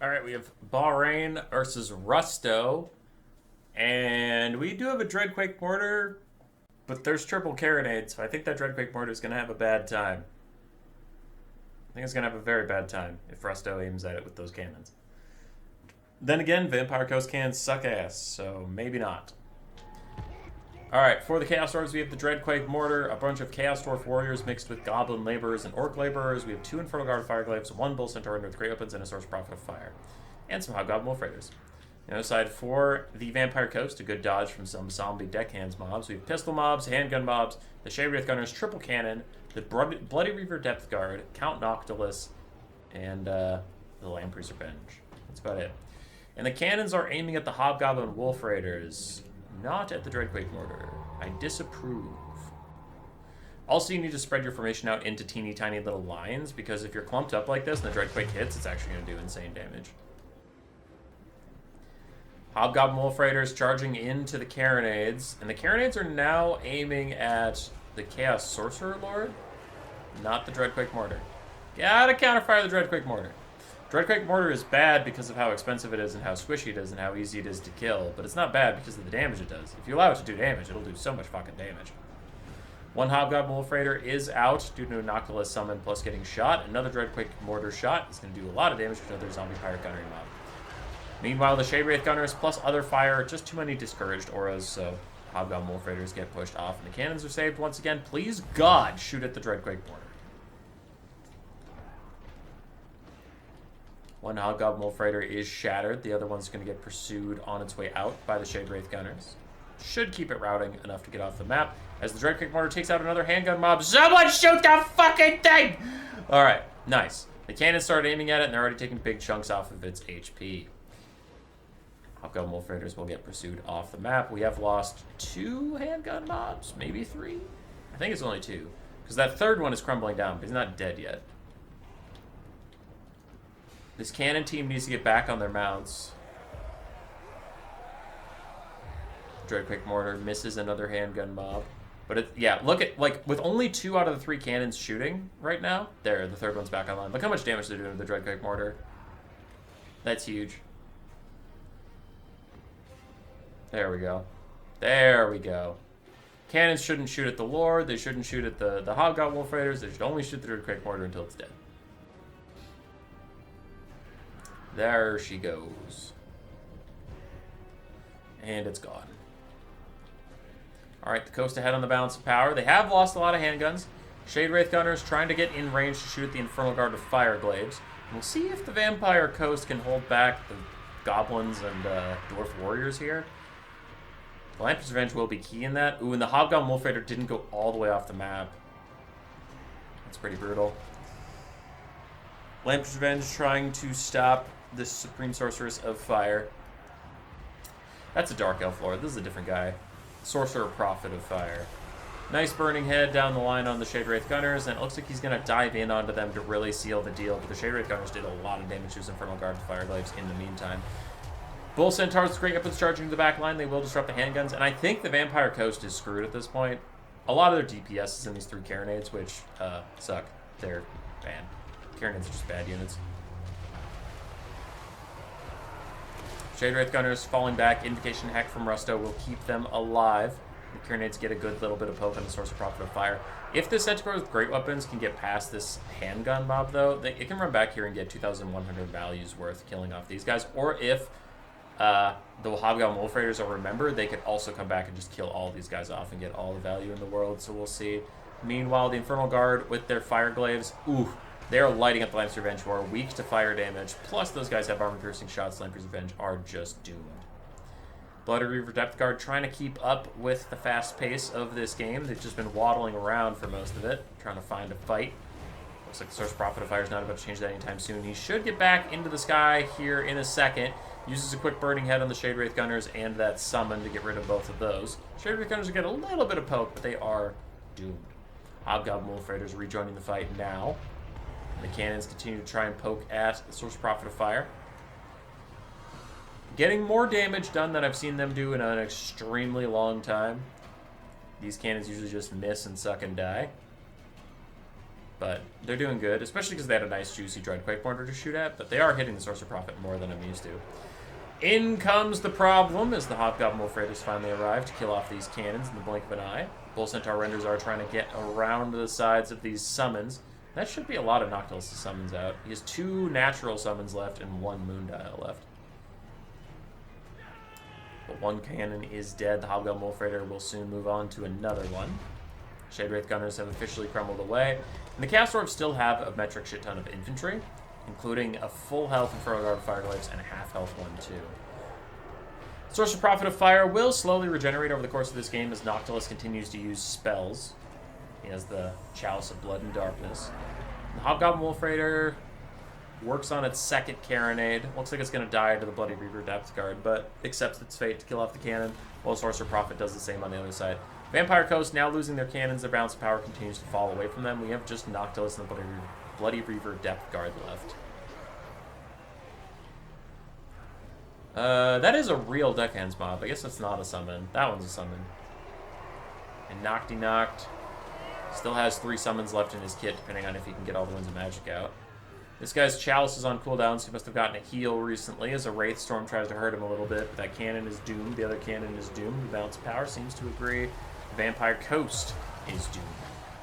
All right, we have Bahrain versus Rusto, and we do have a Dreadquake Mortar, but there's triple Carronade, so I think that Dreadquake Mortar is going to have a bad time. I think it's going to have a very bad time if Rusto aims at it with those cannons. Then again, Vampire Coast cannons suck ass, so maybe not. Alright, for the Chaos Dwarves, we have the Dreadquake Mortar, a bunch of Chaos Dwarf Warriors mixed with Goblin Laborers and Orc Laborers. We have 2 Infernal Guard Fireglaves, 1 Bull Centaur with Great Weapons, and a Source Prophet of Fire. And some Hobgoblin Wolf Raiders. On the other side, for the Vampire Coast, a good dodge from some zombie deckhands mobs. We have Pistol mobs, Handgun mobs, the Shade Wraith Gunners, Triple Cannon, the Bloody Reaver Depth Guard, Count Noctilus, and the Lamprey's Revenge. That's about it. And the cannons are aiming at the Hobgoblin Wolf Raiders, not at the Dreadquake Mortar. I disapprove. Also, you need to spread your formation out into teeny tiny little lines, because if you're clumped up like this and the Dreadquake hits, it's actually going to do insane damage. Hobgoblin Wolf Raiders charging into the Carronades, and the Carronades are now aiming at the Chaos Sorcerer Lord, not the Dreadquake Mortar. Gotta counterfire the Dreadquake Mortar. Dreadquake Mortar is bad because of how expensive it is and how squishy it is and how easy it is to kill, but it's not bad because of the damage it does. If you allow it to do damage, it'll do so much fucking damage. One Hobgoblin Wolf Raider is out due to a Noctilus summon plus getting shot. Another Dreadquake Mortar shot is going to do a lot of damage to another Zombie Pirate Gunnery mob. Meanwhile, the Shade Wraith Gunners plus other fire, just too many discouraged auras, so Hobgoblin Wolf Raiders get pushed off and the cannons are saved once again. Please God, shoot at the Dreadquake Mortar. One Hobgoblin Wolf Raider is shattered. The other one's going to get pursued on its way out by the Shade Wraith Gunners. Should keep it routing enough to get off the map. As the Dreadquake Mortar takes out another handgun mob. Someone shoot the fucking thing! Alright, nice. The cannons start aiming at it and they're already taking big chunks off of its HP. Hobgoblin Wolf Raiders will get pursued off the map. We have lost 2 handgun mobs, maybe 3? I think it's only 2. Because that third one is crumbling down, but he's not dead yet. This cannon team needs to get back on their mounts. Dreadquake Mortar misses another handgun mob. But yeah, look at, like, with only 2 out of the 3 cannons shooting right now. There, the third one's back online. Look how much damage they're doing to the Dreadquake Mortar. That's huge. There we go. There we go. Cannons shouldn't shoot at the Lord. They shouldn't shoot at the Hobgoblin Wolf Raiders. They should only shoot the Dreadquake Mortar until it's dead. There she goes. And it's gone. Alright, the coast ahead on the balance of power. They have lost a lot of handguns. Shade Wraith Gunners trying to get in range to shoot at the Infernal Guard with Fireglaives. We'll see if the Vampire Coast can hold back the Goblins and Dwarf Warriors here. The Lamprey's Revenge will be key in that. Ooh, and the Hobgoblin Wolf Raider didn't go all the way off the map. That's pretty brutal. Lamprey's Revenge trying to stop this Supreme Sorceress of Fire. That's a Dark Elf Lord. This is a different guy. Sorcerer Prophet of Fire. Nice burning head down the line on the Shade Wraith Gunners, and it looks like he's going to dive in onto them to really seal the deal, but the Shade Wraith Gunners did a lot of damage to his Infernal Guard and Fireglaves in the meantime. Bull Centaurs with Great Weapons charging to the back line. They will disrupt the handguns, and I think the Vampire Coast is screwed at this point. A lot of their DPS is in these 3 Carronades, which suck. They're bad. Carronades are just bad units. Shade Wraith Gunners falling back. Invocation Heck from Rusto will keep them alive. The Carronades get a good little bit of poke on the Source of Prophet of Fire. If the Centaur with Great Weapons can get past this handgun mob, though, it can run back here and get 2,100 values worth killing off these guys. Or if the Hobgoblin Wolf Raiders are remembered, they could also come back and just kill all these guys off and get all the value in the world, so we'll see. Meanwhile, the Infernal Guard with their Fireglaves, ooh, they are lighting up the Lamprey's Revenge, who are weak to fire damage, plus those guys have armor-piercing shots. Lamprey's Revenge are just doomed. Bloody Reaver Depth Guard trying to keep up with the fast pace of this game. They've just been waddling around for most of it, trying to find a fight. Looks like the Source Prophet of Fire is not about to change that anytime soon. He should get back into the sky here in a second. Uses a quick burning head on the Shade Wraith Gunners and that summon to get rid of both of those. Shade Wraith Gunners get a little bit of poke, but they are doomed. Hobgoblin Wolf Raiders rejoining the fight now. And the cannons continue to try and poke at the Source Prophet of Fire. Getting more damage done than I've seen them do in an extremely long time. These cannons usually just miss and suck and die. But they're doing good, especially because they had a nice, juicy Dreadquake Mortar to shoot at, but they are hitting the Sorcerer Prophet more than I'm used to. In comes the problem as the Hobgoblin Wolf Raiders finally arrive to kill off these cannons in the blink of an eye. Bull Centaur Renders are trying to get around the sides of these summons. That should be a lot of Noctilus' summons out. He has 2 natural summons left and 1 Moondial left. But 1 cannon is dead. The Hobgoblin Wolf Raider will soon move on to another one. Shade Wraith Gunners have officially crumbled away. And the Chaos Dwarves still have a metric shit ton of infantry, including a full health Infernal Guard of Fireglyphs and a half health one too. Sorcerer Prophet of Fire will slowly regenerate over the course of this game as Noctilus continues to use spells. He has the Chalice of Blood and Darkness. The Hobgoblin Wolf Raider works on its second Carronade. Looks like it's going to die to the Bloody Reaver Depth Guard, but accepts its fate to kill off the cannon, while Sorcerer Prophet does the same on the other side. Vampire Coast now losing their cannons, their balance of power continues to fall away from them. We have just Noctilus and the Bloody Reaver Depth Guard left. That is a real Deckhands mob. I guess that's not a summon. That one's a summon. And Nocti Noct still has 3 summons left in his kit, depending on if he can get all the Winds of Magic out. This guy's Chalice is on cooldown, so he must have gotten a heal recently as a Wraith Storm tries to hurt him a little bit. But that cannon is doomed. The other cannon is doomed. The balance of power seems to agree. Vampire Coast is doomed.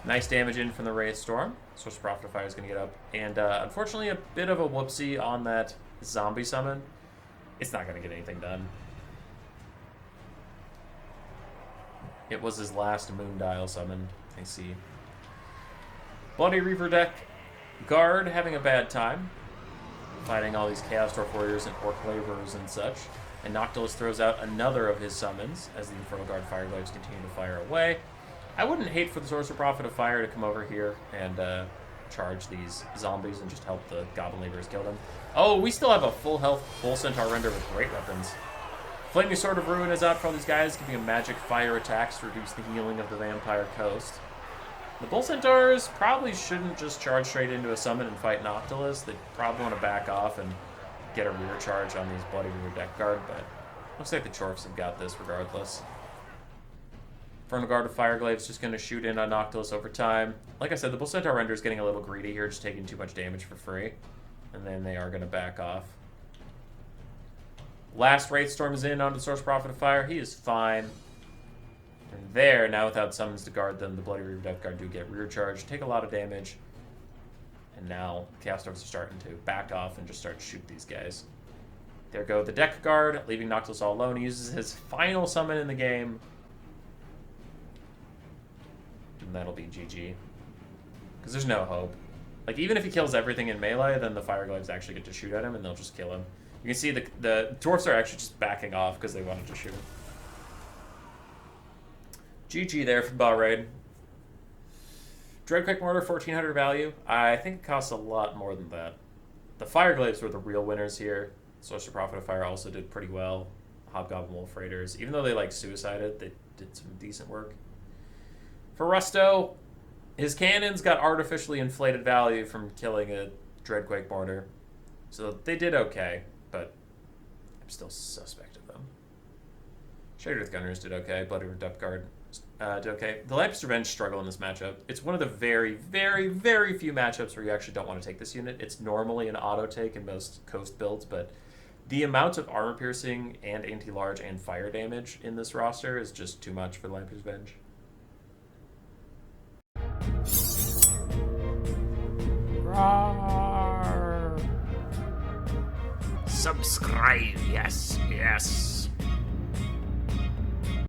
Nice damage in from the Wraith Storm. Sorcerer Prophet of Fire is going to get up. And unfortunately, a bit of a whoopsie on that zombie summon. It's not going to get anything done. It was his last Moondial summon, I see. Bloody Reaver deck guard having a bad time, fighting all these Chaos Dwarf Warriors and Orc Laborers and such. And Noctilus throws out another of his summons as the Infernal Guard Fireglyphs continue to fire away. I wouldn't hate for the Sorcerer Prophet of Fire to come over here and charge these zombies and just help the Goblin Laborers kill them. Oh, we still have a full health Bull Centaur Render with great weapons. Flaming Sword of Ruin is out for all these guys, giving them magic fire attacks to reduce the healing of the Vampire Coast. The Bull Centaurs probably shouldn't just charge straight into a summon and fight Noctilus. They probably want to back off and get a rear charge on these Bloody Reaver deck guard, but looks like the Chorfs have got this regardless. Infernal Guard of Fireglyphs just going to shoot in on Noctilus over time. Like I said, the Bull Centaur Render is getting a little greedy here, just taking too much damage for free. And then they are going to back off. Last Wraith Storm is in onto the Sorcerer Prophet of Fire. He is fine. And there, now without summons to guard them, the Bloody Reaver Death Guard do get rear charge, take a lot of damage. And now Chaos Dwarfs are starting to back off and just start to shoot these guys. There go the Deck Guard, leaving Noctilus all alone. He uses his final summon in the game. And that'll be GG. Because there's no hope. Like, even if he kills everything in melee, then the Fireglyphs actually get to shoot at him, and they'll just kill him. You can see the Dwarfs are actually just backing off because they wanted to shoot him. GG there from Bahrain. Dreadquake Mortar, 1400 value. I think it costs a lot more than that. The Fireglyphs were the real winners here. Sorcerer Prophet of Fire also did pretty well. Hobgoblin Wolf Raiders, even though they like suicided, they did some decent work. For Rusto, his cannons got artificially inflated value from killing a Dreadquake Mortar. So they did okay, but I'm still suspect of them. Shade Wraith Gunners did okay. Bloody Reaver Depth Guard did okay. The Lampeous Revenge struggle in this matchup. It's one of the very, very, very few matchups where you actually don't want to take this unit. It's normally an auto take in most Coast builds, but the amount of armor piercing and anti-large and fire damage in this roster is just too much for the Lampeous Revenge. Roar. Subscribe, yes, yes.